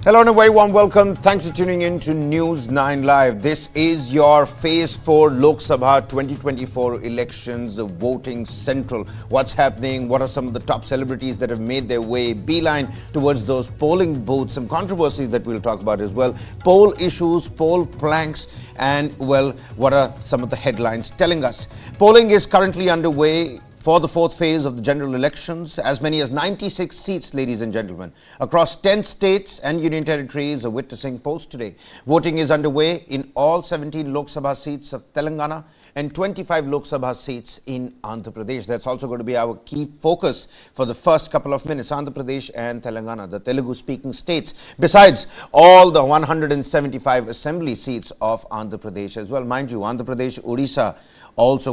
Hello and a very warm welcome. Thanks for tuning in to News 9 Live. This is your Phase 4 Lok Sabha 2024 elections, voting central. What's happening? What are some of the top celebrities that have made their way beeline towards those polling booths? Some controversies that we'll talk about as well. Poll issues, poll planks, and well, what are some of the headlines telling us? Polling is currently underway for the fourth phase of the general elections. As many as 96 seats, ladies and gentlemen, across 10 states and union territories are witnessing polls today. Voting is underway in all 17 Lok Sabha seats of Telangana and 25 Lok Sabha seats in Andhra Pradesh. That's also going to be our key focus for the first couple of minutes. Andhra Pradesh and Telangana, the Telugu-speaking states, besides all the 175 assembly seats of Andhra Pradesh as well. Mind you, Andhra Pradesh, Odisha, also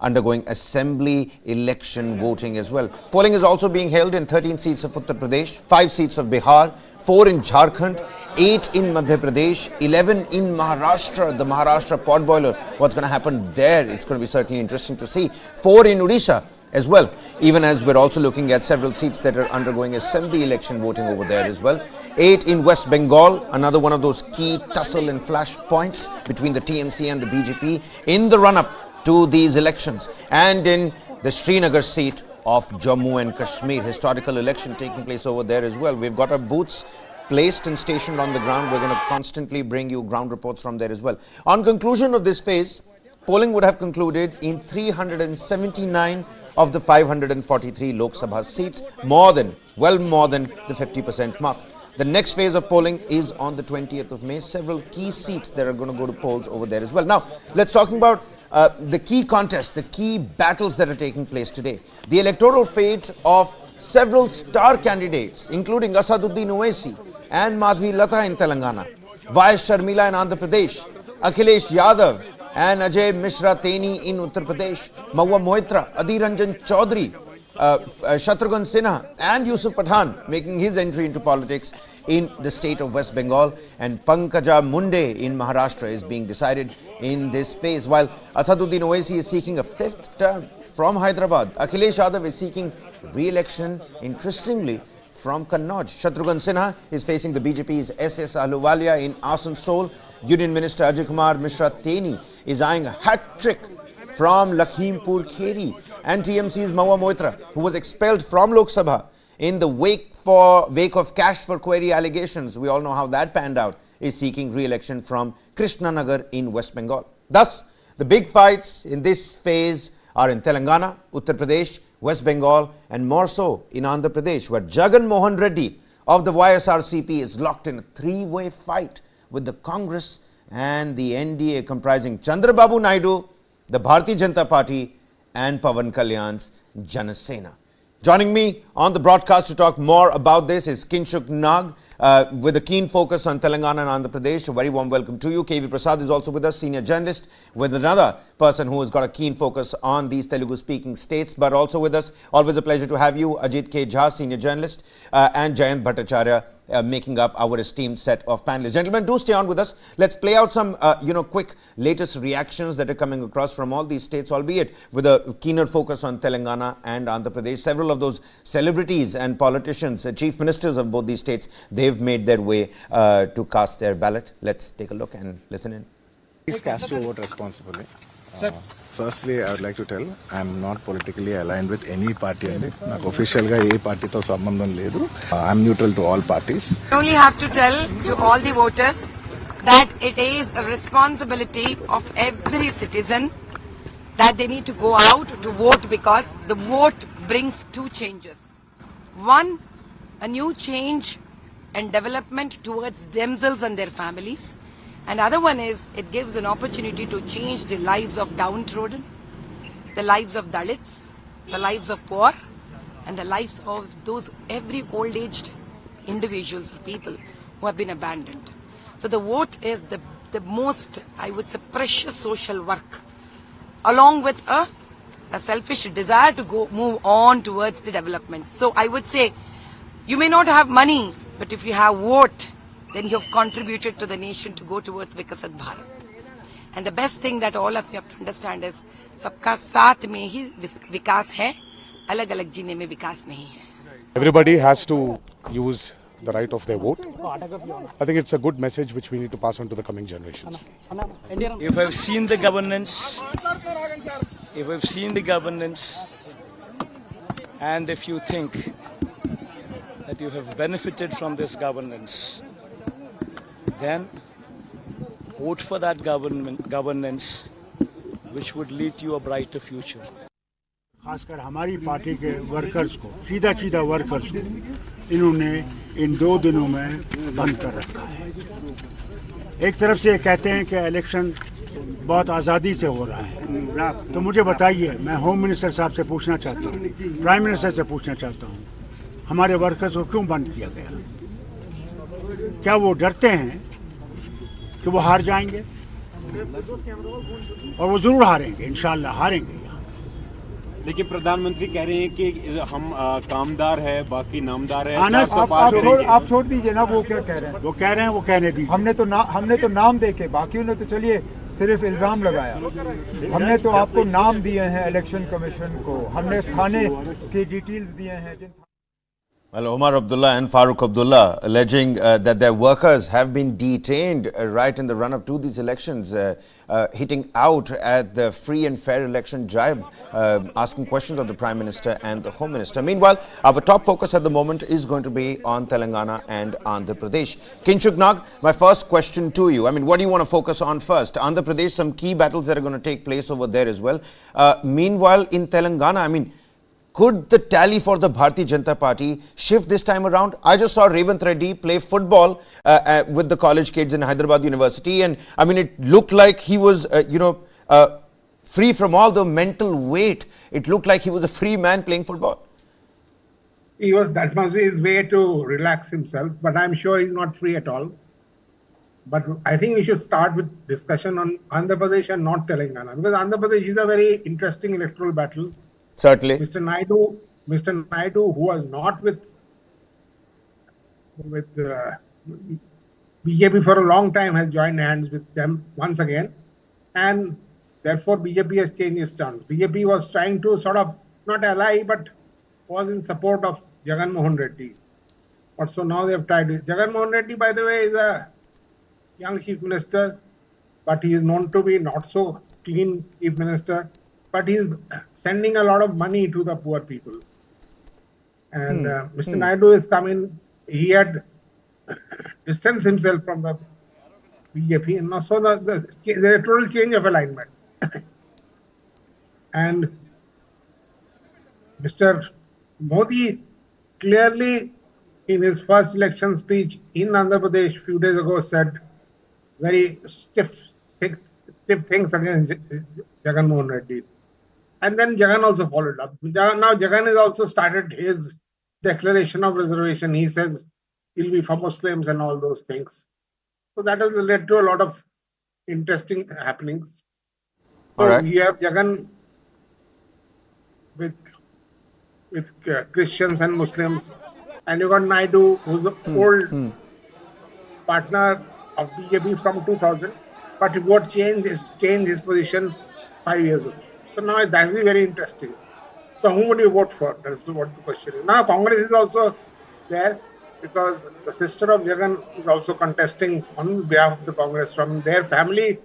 undergoing assembly election voting as well. Polling is also being held in 13 seats of Uttar Pradesh, 5 seats of Bihar, 4 in Jharkhand, 8 in Madhya Pradesh, 11 in Maharashtra, the Maharashtra potboiler. What's going to happen there? It's going to be certainly interesting to see. 4 in Odisha as well, even as we're also looking at several seats that are undergoing assembly election voting over there as well. 8 in West Bengal, another one of those key tussle and flash points between the TMC and the BJP in the run-up to these elections. And in the Srinagar seat of Jammu and Kashmir, historical election taking place over there as well. We've got our booths placed and stationed on the ground. We're going to constantly bring you ground reports from there as well. On conclusion of this phase, polling would have concluded in 379 of the 543 Lok Sabha seats, more than the 50% mark. The next phase of polling is on the 20th of May. Several key seats that are going to go to polls over there as well. Now, let's talk about the key contests, the key battles that are taking place today. The electoral fate of several star candidates, including Asaduddin Owaisi and Madhvi Lata in Telangana, Vyas Sharmila in Andhra Pradesh, Akhilesh Yadav and Ajay Mishra Teni in Uttar Pradesh, Mahua Moitra, Adhir Ranjan Chaudhary, Shatrughan Sinha and Yusuf Pathan making his entry into politics in the state of West Bengal, and Pankaja Munde in Maharashtra is being decided in this phase. While Asaduddin Owaisi is seeking a 5th term from Hyderabad, Akhilesh Yadav is seeking re-election, interestingly, from Kannauj. Shatrughan Sinha is facing the BJP's S.S. Ahluwalia in Asansol. Union Minister Ajay Kumar Mishra Teni is eyeing a hat-trick from Lakhimpur Kheri, and TMC's Mahua Moitra, who was expelled from Lok Sabha in the wake of cash for query allegations, we all know how that panned out, is seeking re-election from Krishnanagar in West Bengal. Thus, the big fights in this phase are in Telangana, Uttar Pradesh, West Bengal, and more so in Andhra Pradesh, where Jagan Mohan Reddy of the YSRCP is locked in a 3-way fight with the Congress and the NDA comprising Chandrababu Naidu, the Bharatiya Janata Party, and Pawan Kalyan's Jana Sena. Joining me on the broadcast to talk more about this is Kinshuk Nag, with a keen focus on Telangana and Andhra Pradesh. A very warm welcome to you. KV Prasad is also with us, senior journalist, with another person who has got a keen focus on these Telugu-speaking states, but also with us, always a pleasure to have you, Ajit K. Jha, senior journalist, and Jayant Bhattacharya, making up our esteemed set of panelists. Gentlemen, do stay on with us. Let's play out some, quick latest reactions that are coming across from all these states, albeit with a keener focus on Telangana and Andhra Pradesh. Several of those celebrities and politicians, chief ministers of both these states, they've made their way to cast their ballot. Let's take a look and listen in. Please cast your vote responsibly. Firstly, I would like to tell I am not politically aligned with any party. నాకు official గా ఏ పార్టీతో సంబంధం లేదు. I am neutral to all parties. I only have to tell to all the voters that it is a responsibility of every citizen that they need to go out to vote, because the vote brings 2 changes. One, a new change and development towards themselves and their families. And the other one is, it gives an opportunity to change the lives of downtrodden, the lives of Dalits, the lives of poor, and the lives of those every old-aged individuals or people who have been abandoned. So the vote is the most, I would say, precious social work, along with a selfish desire to move on towards the development. So I would say, you may not have money, but if you have vote, then you have contributed to the nation to go towards Vikasat Bharat. And the best thing that all of you have to understand is, सबका साथ में ही विकास है, अलग-अलग जीने में विकास नहीं है. Everybody has to use the right of their vote. I think it's a good message which we need to pass on to the coming generations. If I've seen the governance, and if you think that you have benefited from this governance, then vote for that governance which would lead to a brighter future. खासकर हमारी party के workers को सीधा workers को इन्होंने इन 2 दिनों में बंद कर रखा है। एक तरफ से कहते हैं कि इलेक्शन बहुत आज़ादी से हो रहा है, तो मुझे बताइए, मैं होम मिनिस्टर साहब से पूछना चाहता हूँ, प्राइम मिनिस्टर से पूछना चाहता हूँ, हमारे वर्कर्स को क्यों बंद किया गया? क्या वो डरते हैं कि वो हार जाएंगे? और वो जरूर हारेंगे, इंशाल्लाह हारेंगे। लेकिन प्रधानमंत्री कह रहे हैं कि हम कामदार है, बाकी नामदार है। आप छोड़ दीजिए ना, वो क्या कह रहे हैं? वो कह रहे हैं, वो कहने दीजिए। हमने तो नाम देके, बाकियों ने तो चलिए सिर्फ इल्जाम लगाया। हमने तो आपको नाम दिए हैं इलेक्शन कमीशन को, हमने थाने की डिटेल्स दिए हैं। Well, Omar Abdullah and Farooq Abdullah alleging that their workers have been detained right in the run-up to these elections, hitting out at the free and fair election jibe, asking questions of the Prime Minister and the Home Minister. Meanwhile, our top focus at the moment is going to be on Telangana and Andhra Pradesh. Kinshuk Nag, my first question to you. I mean, what do you want to focus on first? Andhra Pradesh, some key battles that are going to take place over there as well. Meanwhile, in Telangana, I mean, could the tally for the Bharatiya Janata Party shift this time around? I just saw Revant Reddy play football with the college kids in Hyderabad University, and I mean, it looked like he was, free from all the mental weight. It looked like he was a free man playing football. That must be his way to relax himself, but I'm sure he's not free at all. But I think we should start with discussion on Andhra Pradesh and not Telangana, because Andhra Pradesh is a very interesting electoral battle. Certainly. Mr. Naidu, who was not with BJP for a long time, has joined hands with them once again, and therefore BJP has changed its stance. BJP was trying to sort of not ally, but was in support of Jagan Mohan Reddy. But so now they have tried it. Jagan Mohan Reddy, by the way, is a young chief minister, but he is known to be not so clean chief minister. But he is sending a lot of money to the poor people. And Mr. Naidu is coming, he had distanced himself from the BJP, and also the electoral change of alignment. And Mr. Modi clearly in his first election speech in Andhra Pradesh a few days ago said very stiff things against Jagan Mohan Reddy. And then Jagan also followed up. Now Jagan has also started his declaration of reservation. He says he'll be for Muslims and all those things. So that has led to a lot of interesting happenings. So all right. You have Jagan with Christians and Muslims, and you got Naidu, who's the old partner of BJP from 2000, but what changed his position 5 years ago. So now that will be very interesting. So whom would you vote for? That's what the question is. Now Congress is also there because the sister of Jagan is also contesting on behalf of the Congress from their family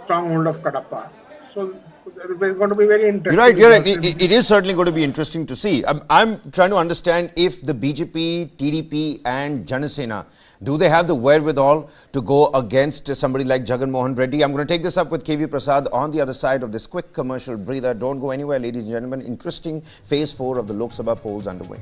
stronghold of Kadapa. So it's going to be very interesting. You're right. It is certainly going to be interesting to see. I'm trying to understand if the BJP, TDP and Janasena, do they have the wherewithal to go against somebody like Jagan Mohan Reddy? I'm going to take this up with KV Prasad on the other side of this quick commercial breather. Don't go anywhere, ladies and gentlemen. Interesting phase 4 of the Lok Sabha polls underway.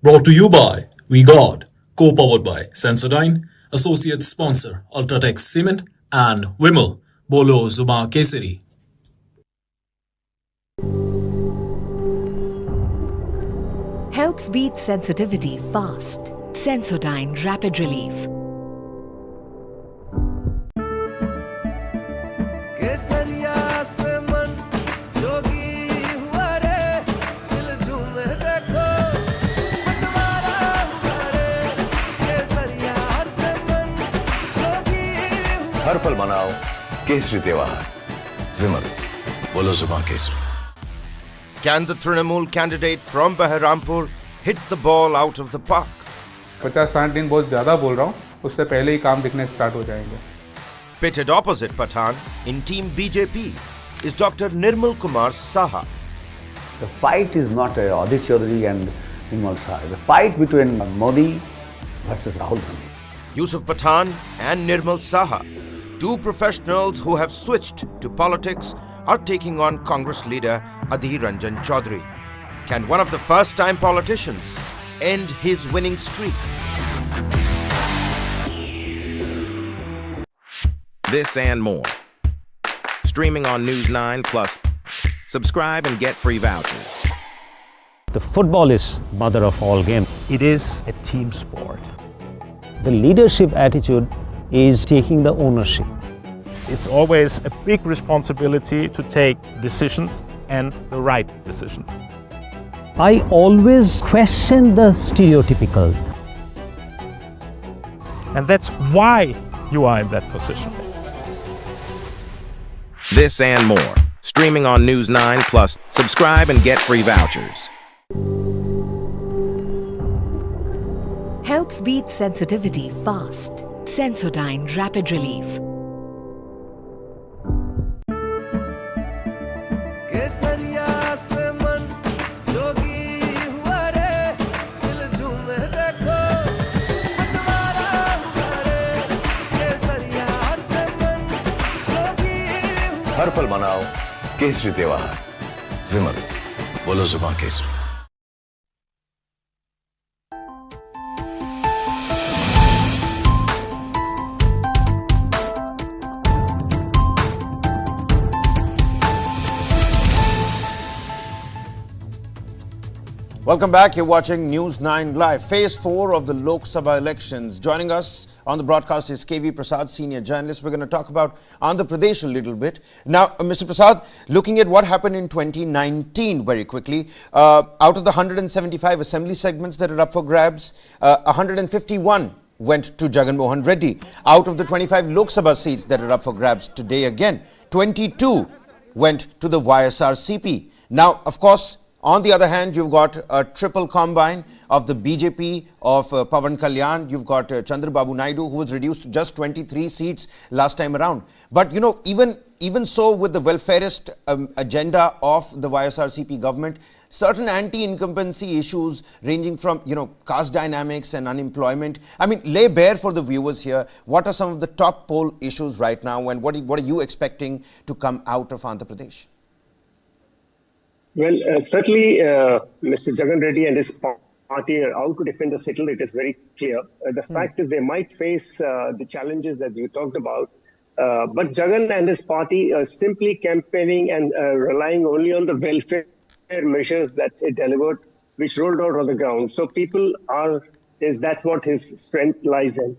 Brought to you by We God, co-powered by Sensodyne, associate sponsor Ultratech Cement and Wimmel, Bolo Zuma Kesari. Helps beat sensitivity fast. Sensodyne Rapid Relief. हर पल मनाओ केसरी त्योहार। विमल, बोलो जुबान Kesari. Can the Trinamool candidate from Baharampur hit the ball out of the park? 50-60 दिन बहुत ज़्यादा बोल रहा हूँ, उससे पहले ही काम दिखने स्टार्ट हो जाएंगे। Pitted opposite Pathan in Team BJP is Dr. Nirmal Kumar Saha. The fight is not Adit Chaudhary and Nirmal Saha. The fight between Modi versus Rahul Gandhi. Yusuf Pathan and Nirmal Saha, two professionals who have switched to politics, are taking on Congress leader Adhir Ranjan Chaudhary. Can one of the first-time politicians end his winning streak? This and more. Streaming on News9 Plus. Subscribe and get free vouchers. The football is mother of all games. It is a team sport. The leadership attitude is taking the ownership. It's always a big responsibility to take decisions and the right decisions. I always question the stereotypical. And that's why you are in that position. This and more. Streaming on News9 Plus. Subscribe and get free vouchers. Helps beat sensitivity fast. Sensodyne Rapid Relief. हर पल मनाओ केसरी त्योहार। विमल, बोलो जुबान Kesari. Welcome back. You're watching News 9 Live. Phase 4 of the Lok Sabha elections. Joining us on the broadcast is KV Prasad, senior journalist. We're going to talk about Andhra Pradesh a little bit. Now, Mr. Prasad, looking at what happened in 2019 very quickly, out of the 175 assembly segments that are up for grabs, 151 went to Jagan Mohan Reddy. Out of the 25 Lok Sabha seats that are up for grabs today again, 22 went to the YSRCP. Now, of course, on the other hand, you've got a triple combine of the BJP of Pawan Kalyan. You've got Chandrababu Naidu, who was reduced to just 23 seats last time around. But, you know, even so, with the welfarist agenda of the YSRCP government, certain anti-incumbency issues ranging from, you know, caste dynamics and unemployment. I mean, lay bare for the viewers here, what are some of the top poll issues right now, and what are you expecting to come out of Andhra Pradesh? Well, certainly, Mr. Jagan Reddy and his party are out to defend the settle. It is very clear. The fact is they might face the challenges that you talked about. But Jagan and his party are simply campaigning and relying only on the welfare measures that it delivered, which rolled out on the ground. So people that's what his strength lies in.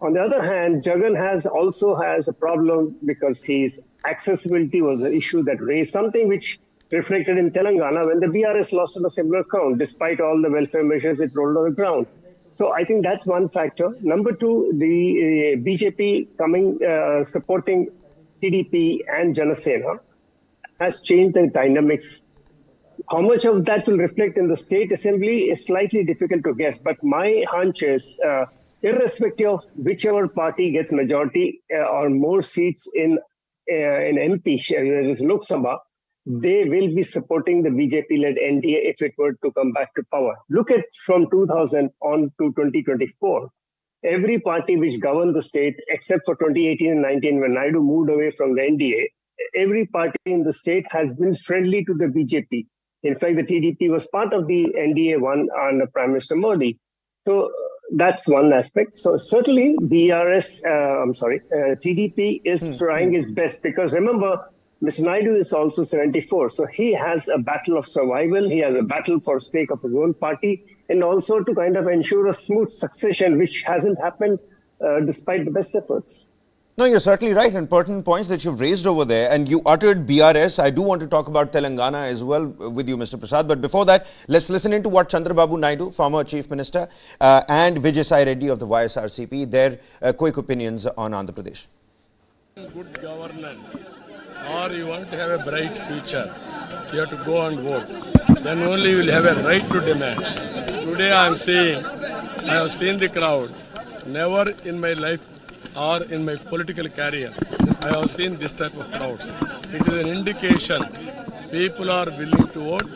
On the other hand, Jagan also has a problem because his accessibility was the issue that raised something which reflected in Telangana when the BRS lost on a similar count, despite all the welfare measures it rolled on the ground. So I think that's one factor. Number two, the BJP supporting TDP and Janasena has changed the dynamics. How much of that will reflect in the state assembly is slightly difficult to guess. But my hunch is, irrespective of whichever party gets majority or more seats in MP, Lok Sabha, they will be supporting the BJP-led NDA if it were to come back to power. Look at from 2000 on to 2024. Every party which governed the state, except for 2018 and 19 when Naidu moved away from the NDA, every party in the state has been friendly to the BJP. In fact, the TDP was part of the NDA one under Prime Minister Modi. So that's one aspect. So certainly TDP is trying its best because remember, Mr. Naidu is also 74, so he has a battle of survival. He has a battle for stake of his own party and also to kind of ensure a smooth succession, which hasn't happened despite the best efforts. No, you're certainly right, and pertinent points that you've raised over there. And you uttered BRS. I do want to talk about Telangana as well with you, Mr. Prasad. But before that, let's listen into what Chandrababu Naidu, former Chief Minister, and Vijay Sai Reddy of the YSRCP, their quick opinions on Andhra Pradesh. Good governance, or you want to have a bright future, you have to go and vote. Then only you will have a right to demand. Today I am saying, I have seen the crowd. Never in my life or in my political career, I have seen this type of crowds. It is an indication people are willing to vote,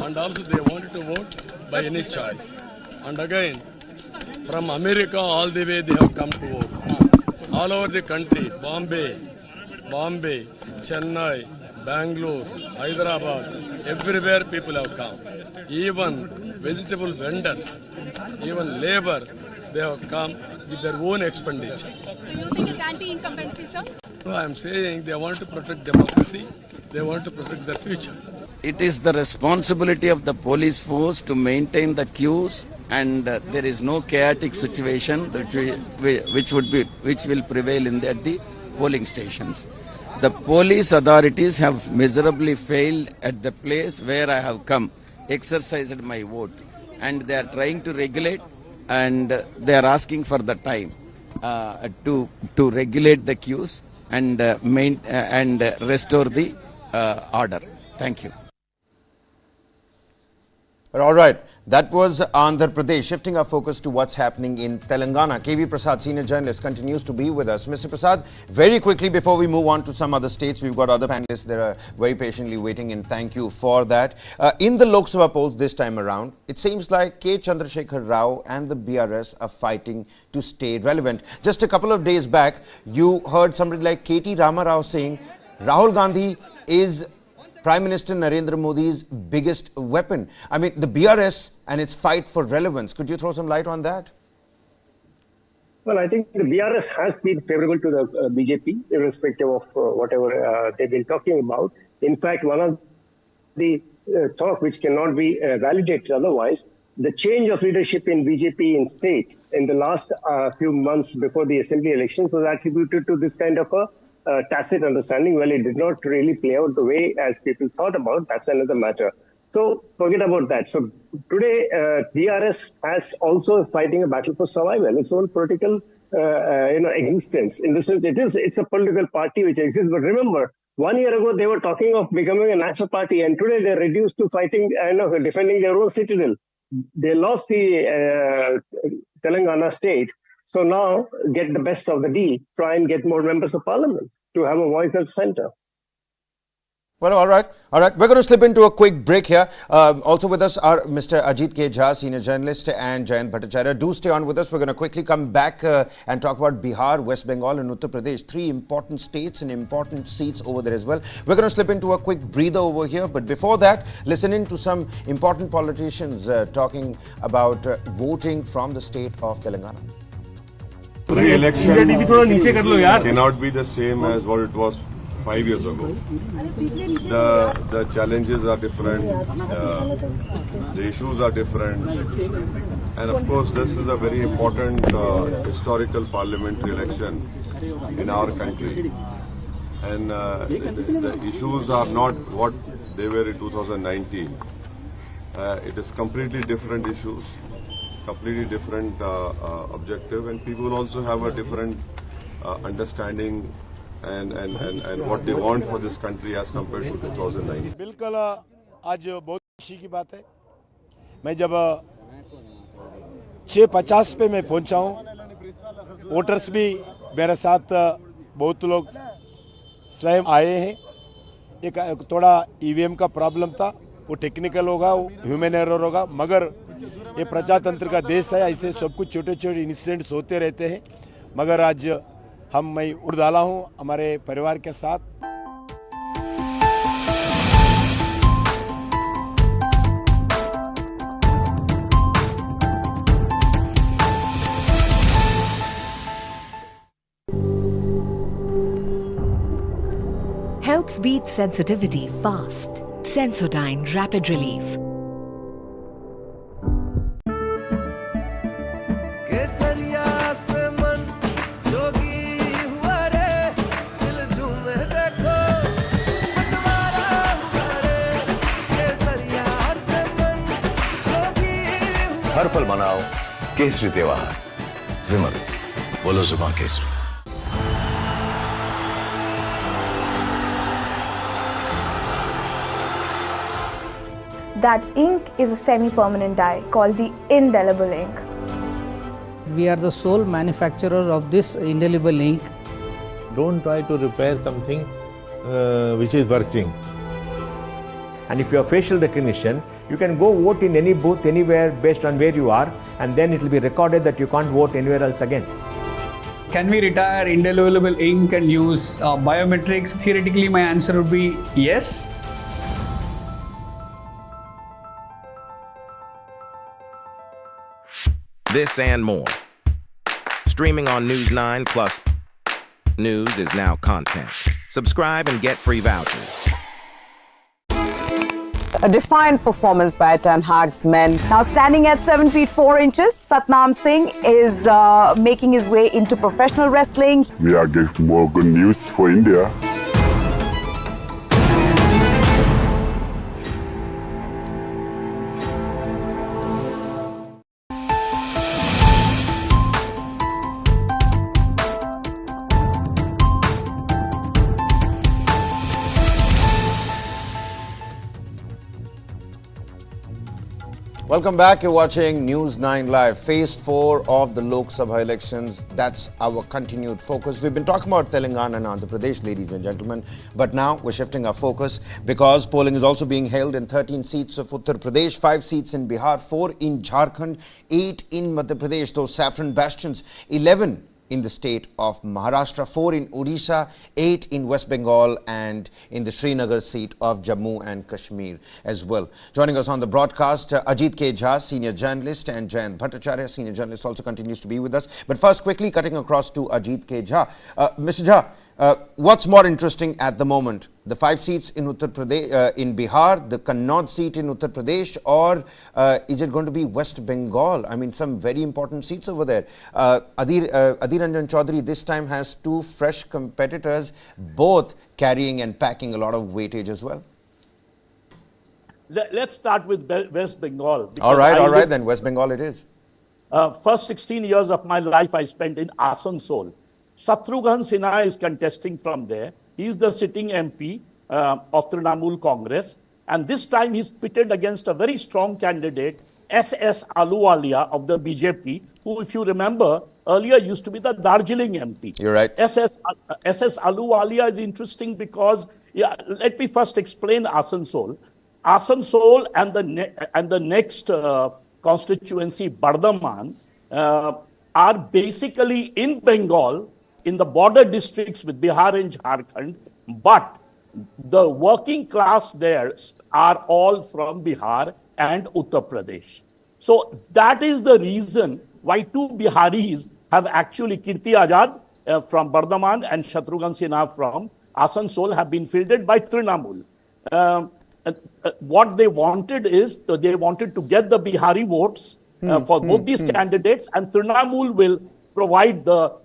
and also they want to vote by any choice. And again, from America all the way they have come to vote. All over the country, Bombay, Chennai, Bangalore, Hyderabad, everywhere people have come. Even vegetable vendors, even labor, they have come with their own expenditure. So you think it's anti-incumbency, sir? No, I am saying they want to protect democracy, they want to protect their future. It is the responsibility of the police force to maintain the queues, and there is no chaotic situation which will prevail at the polling stations. The police authorities have miserably failed at the place where I have come, exercised my vote, and they are trying to regulate, and they are asking for the time to regulate the queues and restore the order. Thank you. All right, that was Andhra Pradesh. Shifting our focus to what's happening in Telangana. KV Prasad, senior journalist, continues to be with us. Mr. Prasad, very quickly before we move on to some other states, we've got other panelists that are very patiently waiting, and thank you for that. In the Lok Sabha polls this time around, it seems like K. Chandrasekhar Rao and the BRS are fighting to stay relevant. Just a couple of days back, you heard somebody like K.T. Rama Rao saying Rahul Gandhi is Prime Minister Narendra Modi's biggest weapon. I mean, the BRS and its fight for relevance. Could you throw some light on that? Well, I think the BRS has been favorable to the BJP, irrespective of whatever they've been talking about. In fact, one of the talk which cannot be validated otherwise, the change of leadership in BJP in state in the last few months before the assembly elections was attributed to this kind of a tacit understanding. Well, it did not really play out the way as people thought about. That's another matter. So forget about that. So today, BRS has also fighting a battle for survival, its own political, existence. In this sense, it's a political party which exists. But remember, 1 year ago they were talking of becoming a national party, and today they're reduced to fighting, defending their own citadel. They lost the Telangana state. So now get the best of the deal. Try and get more members of parliament to have a voice at the center. Well, all right. We're going to slip into a quick break here. Also with us are Mr. Ajit K. Jha, senior journalist, and Jayant Bhattacharya. Do stay on with us. We're going to quickly come back and talk about Bihar, West Bengal, and Uttar Pradesh. 3 important states and important seats over there as well. We're going to slip into a quick breather over here. But before that, listen in to some important politicians talking about voting from the state of Telangana. The election cannot be the same as what it was 5 years ago. The challenges are different, the issues are different, and of course this is a very important historical parliamentary election in our country. And the issues are not what they were in 2019. It is completely different issues, completely different objective, and people also have a different understanding and what they want for this country as compared to 2009. बिल्कुल आज बहुत खुशी की बात है. मैं जब 6:50 पे मैं पहुंचा हूं, वोटर्स भी मेरे साथ बहुत लोग स्वयं आए हैं. एक थोड़ा ईवीएम का प्रॉब्लम था, वो टेक्निकल होगा, ह्यूमन एरर होगा, मगर ये प्रजातंत्र का देश है, ऐसे सब कुछ छोटे छोटे इंसिडेंट्स होते रहते हैं. मगर आज मैं उड़ डाला हूं हमारे परिवार के साथ. Helps beat sensitivity fast. Sensodyne Rapid Relief. हर पल मनाओ केसरी त्योहार. विमल, बोलो जुबान Kesari. That ink is a semi-permanent dye called the indelible ink. We are the sole manufacturer of this indelible ink. Don't try to repair something which is working. And if you have facial recognition, you can go vote in any booth anywhere based on where you are, and then it will be recorded that you can't vote anywhere else again. Can we retire indelible ink and use biometrics? Theoretically, my answer would be yes. This and more. Streaming on News9 Plus. News is now content. Subscribe and get free vouchers. A defiant performance by Ten Hag's men. Now standing at 7 feet 4 inches, Satnam Singh is making his way into professional wrestling. We are getting more good news for India. Welcome back. You're watching News 9 Live. Phase 4 of the Lok Sabha elections. That's our continued focus. We've been talking about Telangana and Andhra Pradesh, ladies and gentlemen. But now we're shifting our focus because polling is also being held in 13 seats of Uttar Pradesh, 5 seats in Bihar, 4 in Jharkhand, 8 in Madhya Pradesh, those saffron bastions, 11 in the state of Maharashtra, 4 in Odisha, 8 in West Bengal, and in the Srinagar seat of Jammu and Kashmir as well. Joining us on the broadcast, Ajit K. Jha, senior journalist, and Jayant Bhattacharya, senior journalist, also continues to be with us. But first, quickly cutting across to Ajit K. Jha. Mr. Jha, what's more interesting at the moment? The 5 seats in Uttar Pradesh, in Bihar, the Kannauj seat in Uttar Pradesh, or is it going to be West Bengal? I mean, some very important seats over there. Adhir Ranjan Chaudhary this time has 2 fresh competitors, both carrying and packing a lot of weightage as well. Let's start with West Bengal. All right, then West Bengal it is. First 16 years of my life I spent in Asansol. Shatrughan Sinha is contesting from there. He is the sitting MP of Trinamool Congress. And this time he's pitted against a very strong candidate, S.S. Ahluwalia of the BJP, who, if you remember, earlier used to be the Darjeeling MP. You're right. S.S. Ahluwalia is interesting because, let me first explain Asansol. Asansol and the next constituency, Bardhaman, are basically in Bengal, in the border districts with Bihar and Jharkhand, but the working class there are all from Bihar and Uttar Pradesh. So that is the reason why 2 Biharis have actually, Kirti Azad from Bardhaman and Shatrughan Sinha from Asansol, have been fielded by Trinamool. What they wanted is, they wanted to get the Bihari votes for both these candidates, and Trinamool will provide the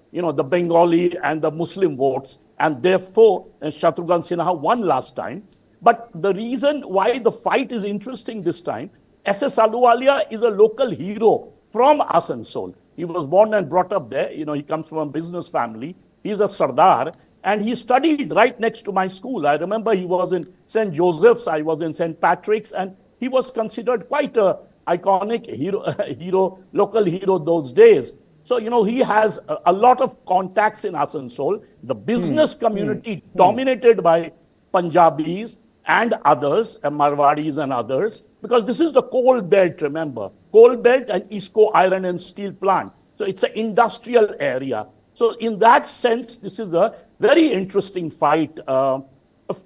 Bengali and the Muslim votes, and therefore Shatrughan Sinha won last time. But the reason why the fight is interesting this time, S.S. Ahluwalia is a local hero from Asansol. He was born and brought up there. He comes from a business family. He's a Sardar, and he studied right next to my school. I remember he was in St. Joseph's, I was in St. Patrick's, and he was considered quite a iconic hero, local hero those days. So, he has a lot of contacts in Asansol. The business community dominated by Punjabis and others, Marwadis and others, because this is the coal belt, remember. Coal belt and ISCO iron and steel plant. So it's an industrial area. So in that sense, this is a very interesting fight. Of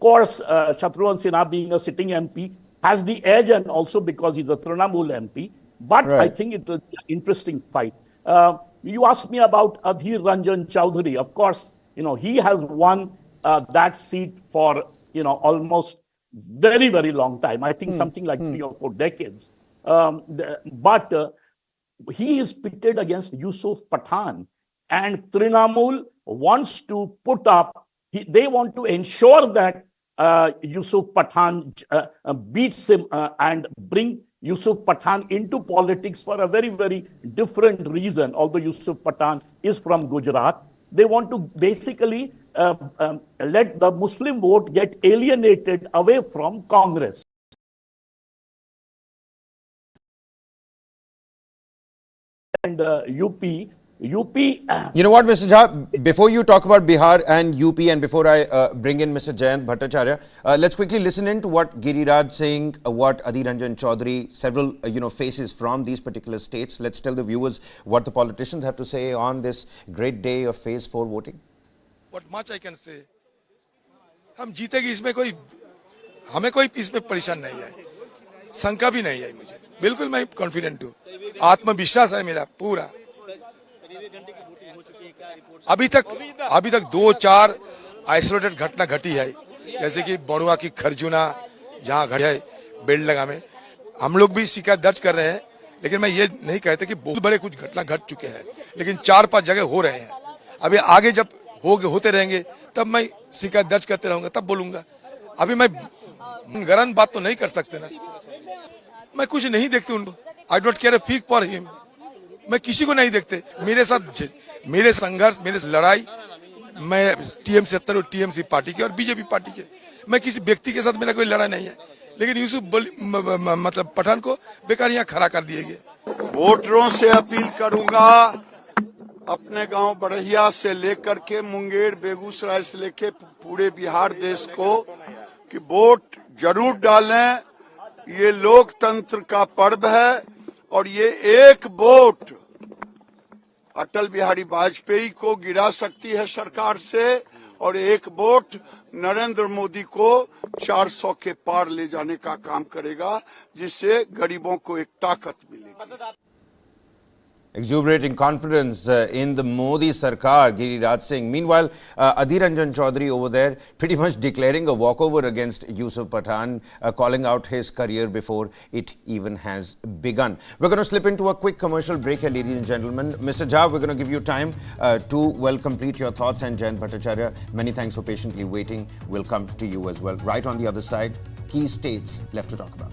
course, Shatrughan Sinha, being a sitting MP, has the edge, and also because he's a Trinamool MP. But right. I think it will be an interesting fight. You asked me about Adhir Ranjan Chaudhary. Of course, he has won that seat for, almost very, very long time. I think something like 3 or 4 decades. But he is pitted against Yusuf Pathan. And Trinamool wants to put up, they want to ensure that Yusuf Pathan beats him and bring Yusuf Pathan into politics for a very, very different reason. Although Yusuf Pathan is from Gujarat, they want to basically let the Muslim vote get alienated away from Congress. and UP. You know what, Mr. Jha, before you talk about Bihar and UP and before I bring in Mr. Jayant Bhattacharya, let's quickly listen in to what Giriraj Singh, what Adhir Ranjan Chaudhary, several faces from these particular states. Let's tell the viewers what the politicians have to say on this great day of phase 4 voting. What much I can say, हम जीतेगी इसमें कोई हमें कोई इसमें परेशान नहीं है, शंका भी नहीं है मुझे, बिल्कुल मैं कॉन्फिडेंट हूँ, आत्मविश्वास है मेरा पूरा। अभी तक 2-4 आइसोलेटेड घटना घटी है, जैसे कि बड़ुआ की खरजुना जहाँ घटी है बेल्ट लगा में, हम लोग भी शिकायत दर्ज कर रहे हैं, लेकिन मैं ये नहीं कहता कि बहुत बड़े कुछ घटना घट चुके हैं, लेकिन 4-5 जगह हो रहे हैं। अभी आगे जब होते रहेंगे तब मैं शिकायत दर्ज करते रहूंगा, तब बोलूंगा। अभी मैं गरम बात तो नहीं कर सकते ना, मैं कुछ नहीं देखते उनको, I don't care a fig for him, मैं किसी को नहीं देखते। मेरे साथ मेरे संघर्ष, मेरे लड़ाई, मैं TM70 और TMC पार्टी के और बीजेपी पार्टी के, मैं किसी व्यक्ति के साथ मेरा कोई लड़ाई नहीं है, लेकिन यूसुफ मतलब पठान को बेकार यहाँ खड़ा कर दिए गए। वोटरों से अपील करूंगा, अपने गांव बढ़िया से लेकर के मुंगेर, बेगूसराय से लेकर पूरे बिहार देश को कि वोट जरूर डालें। ये लोकतंत्र का पर्व है और ये एक वोट अटल बिहारी वाजपेयी को गिरा सकती है सरकार से और एक वोट नरेंद्र मोदी को 400 के पार ले जाने का काम करेगा, जिससे गरीबों को एक ताकत मिलेगी। Exuberating confidence in the Modi Sarkar, Giriraj Singh. Meanwhile, Adhir Ranjan Chaudhary over there pretty much declaring a walkover against Yusuf Pathan, calling out his career before it even has begun. We're going to slip into a quick commercial break here, ladies and gentlemen. Mr. Jha, we're going to give you time to, complete your thoughts, and Jayant Bhattacharya, many thanks for patiently waiting. We'll come to you as well. Right on the other side, key states left to talk about.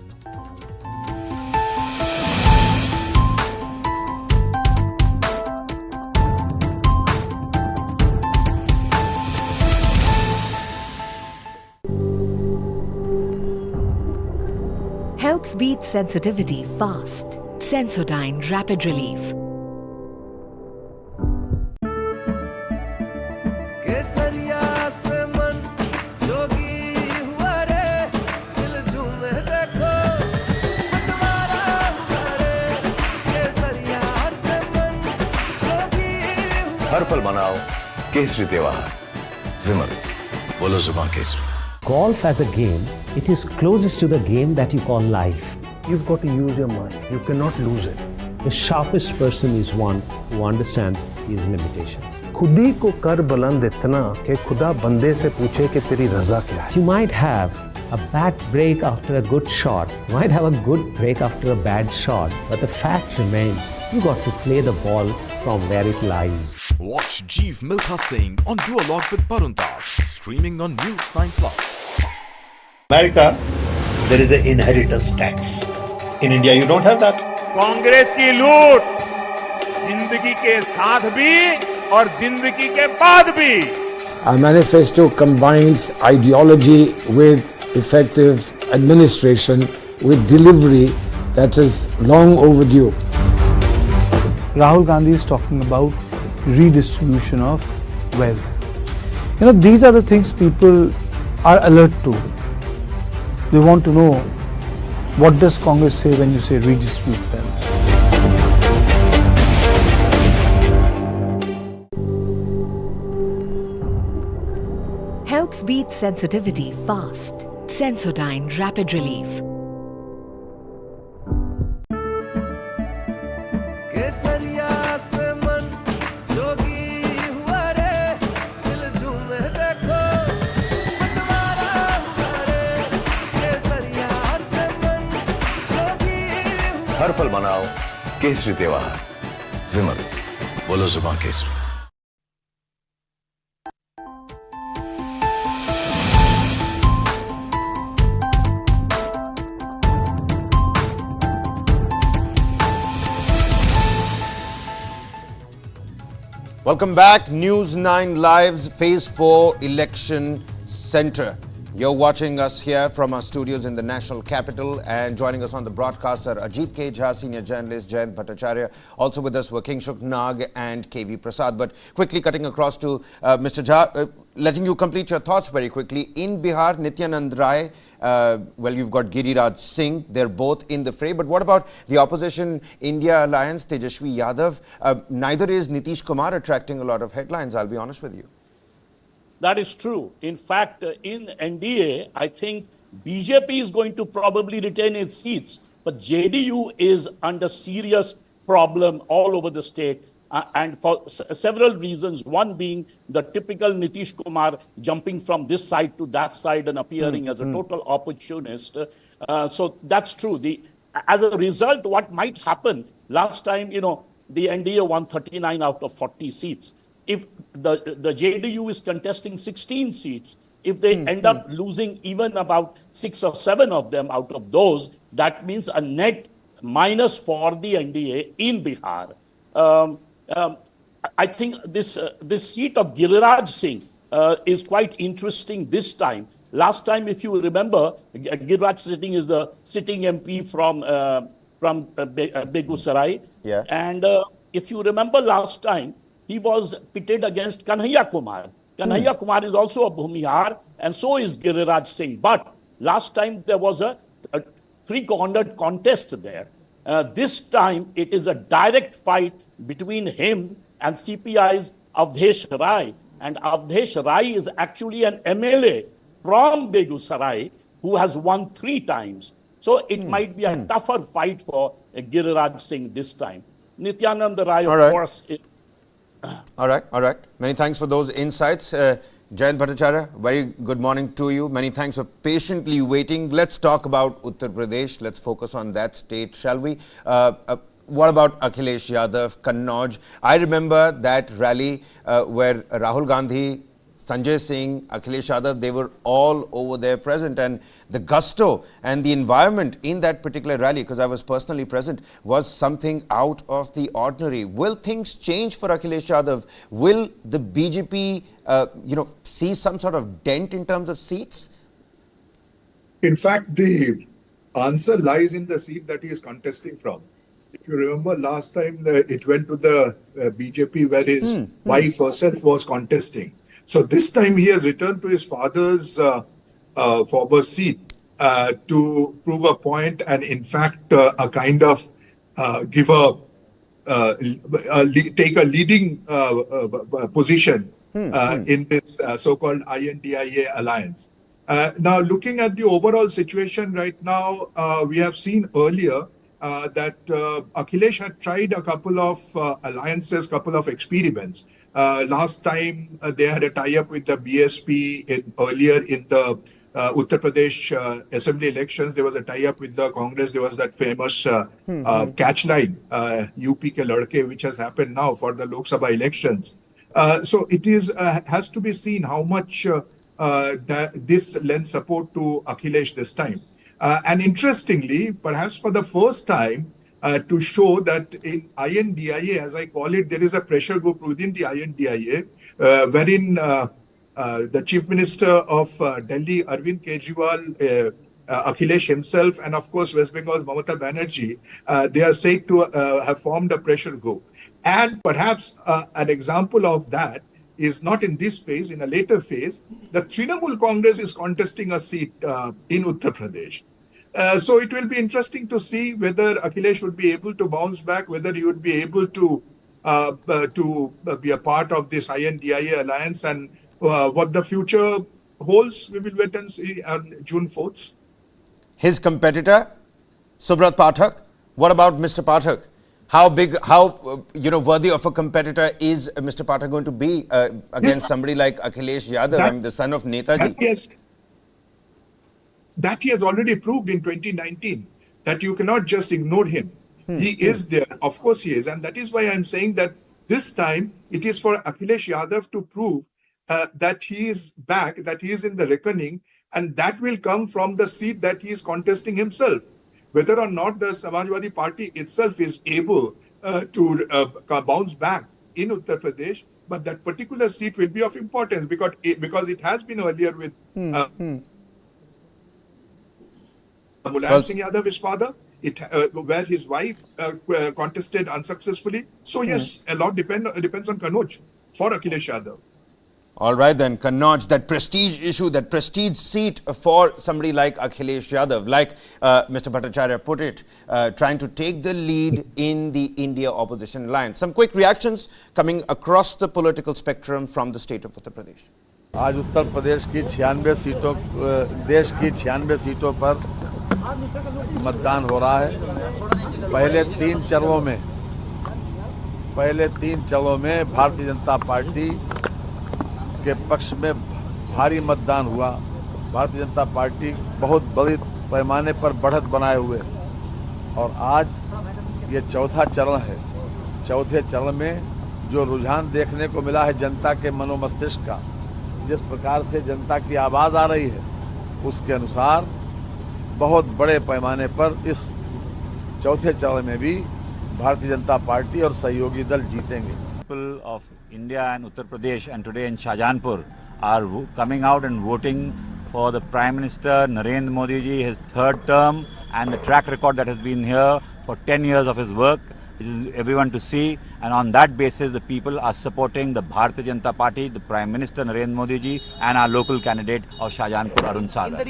Helps beat sensitivity fast. Sensodyne Rapid Relief. हर पल मनाओ केसरी त्योहार, विमल बोलो जुबान Kesari. Golf as a game, it is closest to the game that you call life. You've got to use your mind. You cannot lose it. The sharpest person is one who understands his limitations. खुद ही को कर बुलंद इतना कि खुदा बंदे से पूछे कि तेरी रजा क्या है। You might have a bad break after a good shot. You might have a good break after a bad shot. But the fact remains, you got to play the ball from where it lies. Watch Jeev Milkha Singh on Duologue with Barun Das, streaming on News9+. America, there is an inheritance tax. In India, you don't have that. Congress की लूट जिंदगी के साथ भी और जिंदगी के बाद भी। Our manifesto combines ideology with effective administration with delivery that is long overdue. Rahul Gandhi is talking about redistribution of wealth. You know, these are the things people are alert to. They want to know, what does Congress say when you say redistribute wealth? Helps beat sensitivity fast. Sensodyne Rapid Relief. हर पल मनाओ केसरी त्योहार, विमल बोलो जुबान Kesari. Welcome back. News 9 Live's Phase 4 Election Center. You're watching us here from our studios in the national capital, and joining us on the broadcast are Ajit K. Jha, senior journalist, Jayant Bhattacharya. Also with us were Kingshuk Nag and KV Prasad. But quickly cutting across to Mr. Jha, letting you complete your thoughts very quickly. In Bihar, Nityanand Rai, well, you've got Giriraj Singh. They're both in the fray. But what about the opposition India Alliance, Tejashwi Yadav? Neither is Nitish Kumar attracting a lot of headlines, I'll be honest with you. That is true. In fact, in NDA, I think BJP is going to probably retain its seats, but JDU is under serious problem all over the state, and for several reasons. One being the typical Nitish Kumar jumping from this side to that side and appearing as a total opportunist. So that's true. As a result, what might happen, last time, the NDA won 39 out of 40 seats. If the JDU is contesting 16 seats, if they end up losing even about 6 or 7 of them out of those, that means a net minus for the NDA in Bihar. I think this seat of Giriraj Singh is quite interesting this time. Last time, if you remember, Giriraj Singh is the sitting MP from Begusarai. Yeah. And if you remember last time, he was pitted against Kanhaiya Kumar. Kanhaiya Kumar is also a Bhumihar, and so is Giriraj Singh. But last time there was a three-cornered contest there. This time it is a direct fight between him and CPI's Avdesh Rai. And Avdesh Rai is actually an MLA from Begusarai who has won 3 times. So it might be a tougher fight for Giriraj Singh this time. Nityanand Rai, of course... All right. Many thanks for those insights. Jayant Bhattacharya, very good morning to you. Many thanks for patiently waiting. Let's talk about Uttar Pradesh. Let's focus on that state, shall we? What about Akhilesh Yadav, Kannauj? I remember that rally where Rahul Gandhi, Sanjay Singh, Akhilesh Yadav, they were all over there present, and the gusto and the environment in that particular rally, because I was personally present, was something out of the ordinary. Will things change for Akhilesh Yadav? Will the BJP, see some sort of dent in terms of seats? In fact, the answer lies in the seat that he is contesting from. If you remember last time, it went to the BJP where his wife herself was contesting. So this time he has returned to his father's former seat to prove a point, and in fact a kind of take a leading position in this so-called INDIA alliance. Now, looking at the overall situation right now, we have seen earlier that Akhilesh had tried a couple of alliances, couple of experiments. Last time they had a tie-up with the BSP earlier in the Uttar Pradesh assembly elections. There was a tie-up with the Congress. There was that famous catch line, UP ke ladke, which has happened now for the Lok Sabha elections. So it has to be seen how much this lends support to Akhilesh this time. And interestingly, perhaps for the first time, to show that in INDIA, as I call it, there is a pressure group within the INDIA, wherein the Chief Minister of Delhi, Arvind Kejriwal, Akhilesh himself, and of course West Bengal's Mamata Banerjee, they are said to have formed a pressure group. And perhaps an example of that is not in this phase, in a later phase, the Trinamool Congress is contesting a seat in Uttar Pradesh. So it will be interesting to see whether Akhilesh would be able to bounce back, whether he would be able to be a part of this INDIA alliance, and what the future holds, we will wait and see on June 4th. His competitor, Subrat Pathak. What about Mr. Pathak? How worthy of a competitor is Mr. Pathak going to be against somebody like Akhilesh Yadav, the son of Netaji? That he has already proved in 2019, that you cannot just ignore him. He is there. Of course he is. And that is why I'm saying that this time it is for Akhilesh Yadav to prove that he is back, that he is in the reckoning, and that will come from the seat that he is contesting himself. Whether or not the Samajwadi Party itself is able to bounce back in Uttar Pradesh, but that particular seat will be of importance because it has been earlier with Mulayam Singh Yadav, his father, where his wife contested unsuccessfully. So yes, a lot depends on Kannauj for Akhilesh Yadav. All right then, Kannauj, that prestige issue, that prestige seat for somebody like Akhilesh Yadav, like Mr. Bhattacharya put it, trying to take the lead in the India opposition alliance. Some quick reactions coming across the political spectrum from the state of Uttar Pradesh. आज उत्तर प्रदेश की 96 सीटों, देश की 96 सीटों पर मतदान हो रहा है। पहले तीन चरणों में भारतीय जनता पार्टी के पक्ष में भारी मतदान हुआ। भारतीय जनता पार्टी बहुत बड़ी पैमाने पर बढ़त बनाए हुए और आज ये चौथा चरण है। चौथे चरण में जो रुझान देखने को मिला है जनता के मनोमस्तिष्क का, जिस प्रकार से जनता की आवाज़ आ रही है, उसके अनुसार बहुत बड़े पैमाने पर इस चौथे चरण में भी भारतीय जनता पार्टी और सहयोगी दल जीतेंगे। People of India and Uttar Pradesh and today in Shahjahanpur are coming out and voting for the Prime Minister Narendra Modi ji, his third term, and the track record that has been here for 10 years of his work. It is everyone to see, and on that basis the people are supporting the Bharatiya Janata Party, the Prime Minister Narendra Modi ji, and our local candidate of Shahjahanpur, Arun Sagar.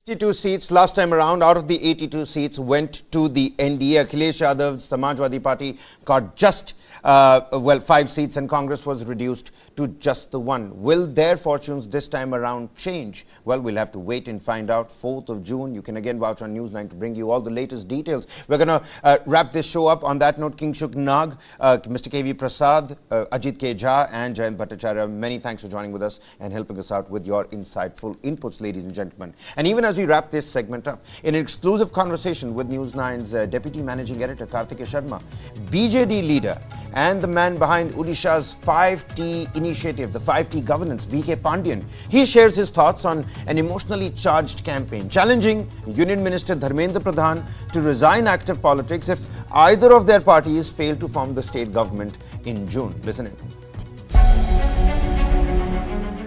82 seats last time around. Out of the 82 seats went to the NDA. Akhilesh Yadav's Samajwadi Party got just 5 seats, and Congress was reduced to just the 1. Will their fortunes this time around change? Well, we'll have to wait and find out. 4th of June. You can again vouch on News9 to bring you all the latest details. We're going to wrap this show up on that note. Kingshuk Nag, Mr. KV Prasad, Ajit K. Jha and Jayant Bhattacharya, many thanks for joining with us and helping us out with your insightful inputs, ladies and gentlemen. And even as we wrap this segment up, in an exclusive conversation with News9's Deputy Managing Editor Karthikeya Sharma, BJD leader and the man behind Odisha's 5T initiative, the 5T governance, VK Pandian, he shares his thoughts on an emotionally charged campaign, challenging Union Minister Dharmendra Pradhan to resign active politics if either of their parties fail to form the state government in June. Listen in.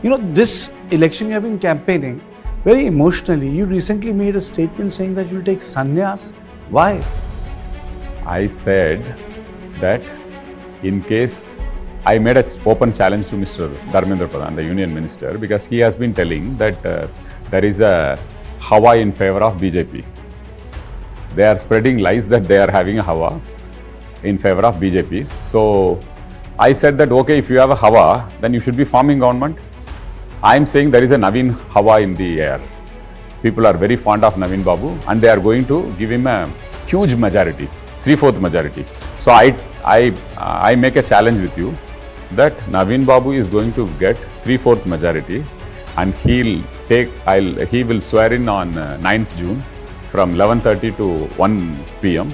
You know, this election you have been campaigning very emotionally. You recently made a statement saying that you'll take sannyas. Why? I said that in case I made an open challenge to Mr. Dharmendra Pradhan, the Union Minister, because he has been telling that there is a hawa in favor of BJP. They are spreading lies that they are having a hawa in favor of BJP. So I said that, okay, if you have a hawa, then you should be forming government. I am saying there is a Naveen hawa in the air. People are very fond of Naveen Babu and they are going to give him a huge majority, 3/4 majority. So I make a challenge with you that Naveen Babu is going to get 3/4 majority and he will swear in on 9th June from 11:30 to 1 p.m.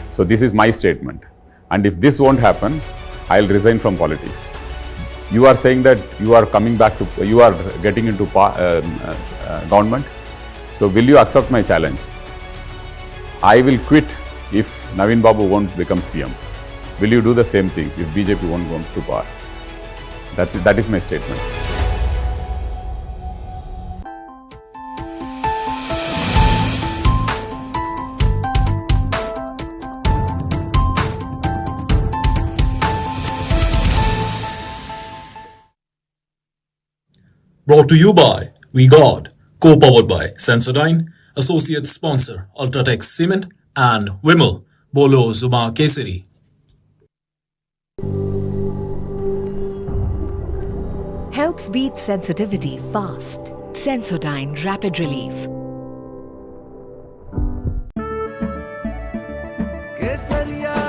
So this is my statement. And if this won't happen, I'll resign from politics. You are saying that you are coming back to, you are getting into government. So will you accept my challenge? I will quit if Naveen Babu won't become CM. Will you do the same thing if BJP won't go to power? That is my statement. Brought to you by We God, co-powered by Sensodyne, associate sponsor Ultratech Cement and Vimal, Bolo Zuma Kesari. Helps beat sensitivity fast. Sensodyne Rapid Relief. Kesariya